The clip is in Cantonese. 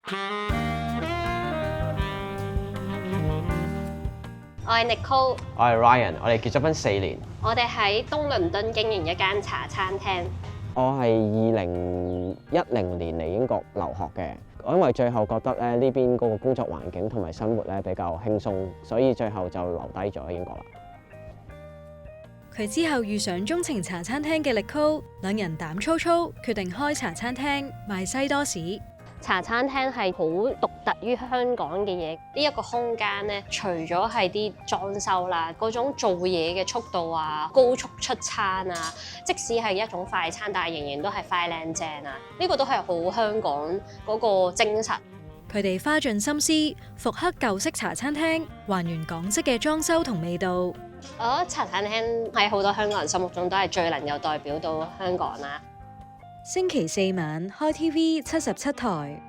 我係 Nicole，我係 Ryan，我哋結咗婚4年。我哋喺東倫敦經營一間茶餐廳。我係2010年嚟英國留學嘅，我因為最後覺得咧呢邊嗰個工作環境同埋生活咧比較輕鬆，所以最後就留低咗英國啦。佢之後遇上鍾情茶餐廳嘅 Nicole，兩人膽粗粗決定開茶餐廳賣西多士。茶餐廳係好獨特於香港嘅嘢，呢一個空間咧，除咗係啲裝修啦，嗰種做嘢嘅速度啊，高速出餐啊，即使係一種快餐，但係仍然都係快靚正啊！呢個都係好香港嗰個精神。佢哋花盡心思復刻舊式茶餐廳，還原港式嘅裝修同味道。我覺得茶餐廳喺好多香港人心目中都係最能夠代表到香港啦。星期四晚開 TV77台。